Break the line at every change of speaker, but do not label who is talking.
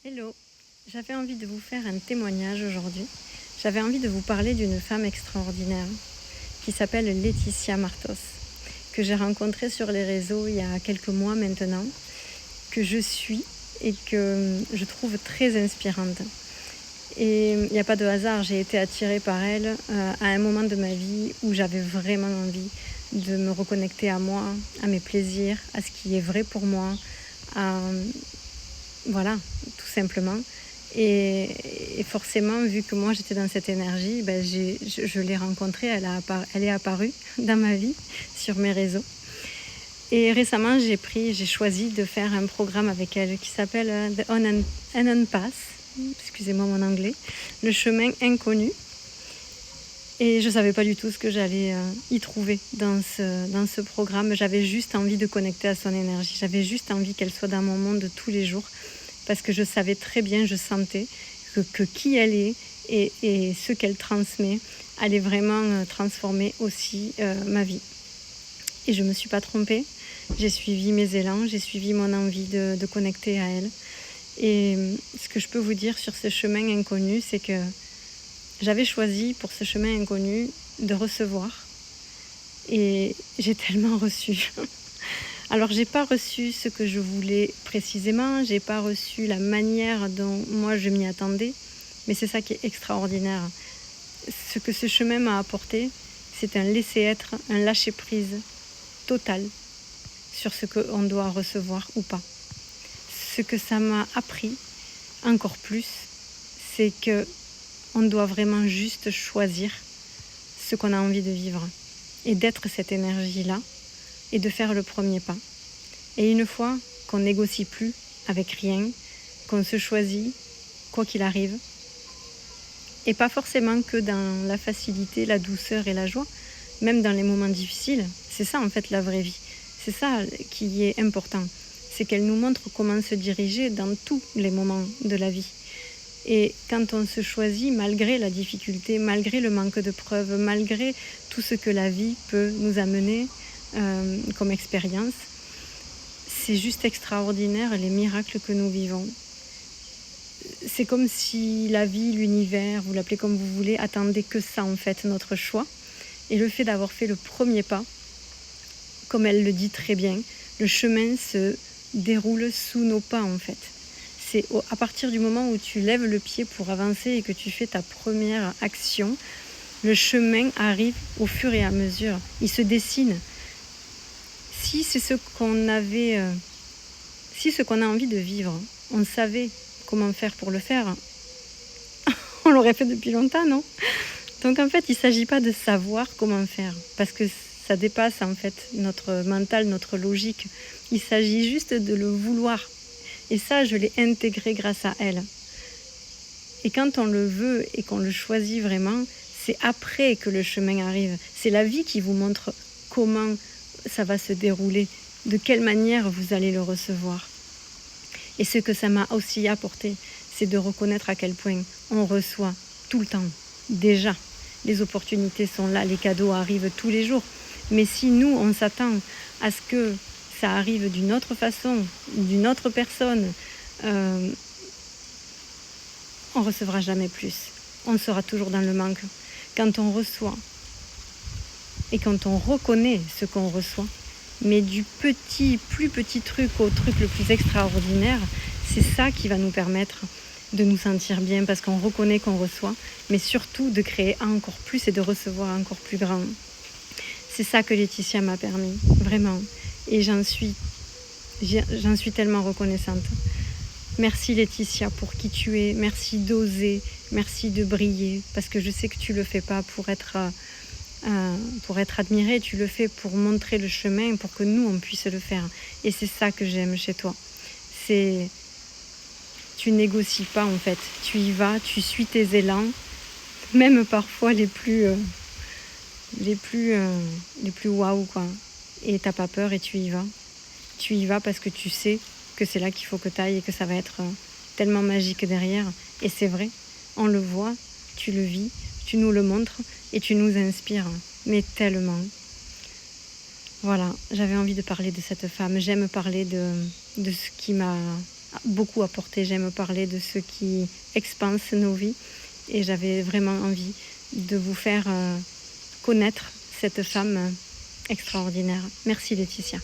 Hello, j'avais envie de vous faire un témoignage aujourd'hui. J'avais envie de vous parler d'une femme extraordinaire qui s'appelle Laetitia Martos, que j'ai rencontrée sur les réseaux il y a quelques mois maintenant, que je suis et que je trouve très inspirante. Et il n'y a pas de hasard, j'ai été attirée par elle à un moment de ma vie où j'avais vraiment envie de me reconnecter à moi, à mes plaisirs, à ce qui est vrai pour moi, voilà, tout simplement. Et forcément, vu que moi j'étais dans cette énergie, je l'ai rencontrée, elle est apparue dans ma vie, sur mes réseaux. Et récemment, j'ai choisi de faire un programme avec elle qui s'appelle The Unknown Path, excusez-moi mon anglais, le chemin inconnu. Et je ne savais pas du tout ce que j'allais y trouver dans ce programme. J'avais juste envie de connecter à son énergie. J'avais juste envie qu'elle soit dans mon monde tous les jours. Parce que je savais très bien, je sentais que qui elle est et ce qu'elle transmet allait vraiment transformer aussi ma vie. Et je ne me suis pas trompée. J'ai suivi mes élans, j'ai suivi mon envie de connecter à elle. Et ce que je peux vous dire sur ce chemin inconnu, c'est que j'avais choisi pour ce chemin inconnu de recevoir. Et j'ai tellement reçu. Alors, j'ai pas reçu ce que je voulais précisément, j'ai pas reçu la manière dont moi je m'y attendais, mais c'est ça qui est extraordinaire. Ce que ce chemin m'a apporté, c'est un laisser-être, un lâcher-prise total sur ce qu'on doit recevoir ou pas. Ce que ça m'a appris encore plus, c'est que on doit vraiment juste choisir ce qu'on a envie de vivre et d'être cette énergie-là et de faire le premier pas. Et une fois qu'on négocie plus avec rien, qu'on se choisit, quoi qu'il arrive, et pas forcément que dans la facilité, la douceur et la joie, même dans les moments difficiles, c'est ça en fait la vraie vie. C'est ça qui est important, c'est qu'elle nous montre comment se diriger dans tous les moments de la vie. Et quand on se choisit, malgré la difficulté, malgré le manque de preuves, malgré tout ce que la vie peut nous amener comme expérience, c'est juste extraordinaire les miracles que nous vivons. C'est comme si la vie, l'univers, vous l'appelez comme vous voulez, attendait que ça en fait, notre choix. Et le fait d'avoir fait le premier pas, comme elle le dit très bien, le chemin se déroule sous nos pas en fait. C'est à partir du moment où tu lèves le pied pour avancer et que tu fais ta première action, le chemin arrive au fur et à mesure. Il se dessine. Si c'est ce qu'on avait, si ce qu'on a envie de vivre, on savait comment faire pour le faire, on l'aurait fait depuis longtemps, non? Donc en fait, il ne s'agit pas de savoir comment faire, parce que ça dépasse en fait notre mental, notre logique. Il s'agit juste de le vouloir. Et ça, je l'ai intégré grâce à elle. Et quand on le veut et qu'on le choisit vraiment, c'est après que le chemin arrive. C'est la vie qui vous montre comment ça va se dérouler, de quelle manière vous allez le recevoir. Et ce que ça m'a aussi apporté, c'est de reconnaître à quel point on reçoit tout le temps. Déjà, les opportunités sont là, les cadeaux arrivent tous les jours. Mais si nous, on s'attend à ce que ça arrive d'une autre façon, d'une autre personne, on ne recevra jamais plus. On sera toujours dans le manque. Quand on reçoit et quand on reconnaît ce qu'on reçoit, mais du plus petit truc au truc le plus extraordinaire, c'est ça qui va nous permettre de nous sentir bien parce qu'on reconnaît qu'on reçoit, mais surtout de créer encore plus et de recevoir encore plus grand. C'est ça que Laetitia m'a permis, vraiment. Et j'en suis tellement reconnaissante. Merci Laetitia pour qui tu es, merci d'oser, merci de briller, parce que je sais que tu ne le fais pas pour être admiré, tu le fais pour montrer le chemin, pour que nous on puisse le faire. Et c'est ça que j'aime chez toi. Tu négocies pas en fait, tu y vas, tu suis tes élans, même parfois les plus waouh quoi. Et t'as pas peur et tu y vas. Tu y vas parce que tu sais que c'est là qu'il faut que tu ailles et que ça va être tellement magique derrière. Et c'est vrai, on le voit, tu le vis, tu nous le montres et tu nous inspires, mais tellement. Voilà, j'avais envie de parler de cette femme. J'aime parler de ce qui m'a beaucoup apporté. J'aime parler de ce qui expanse nos vies et j'avais vraiment envie de vous faire connaître cette femme extraordinaire. Merci Laetitia.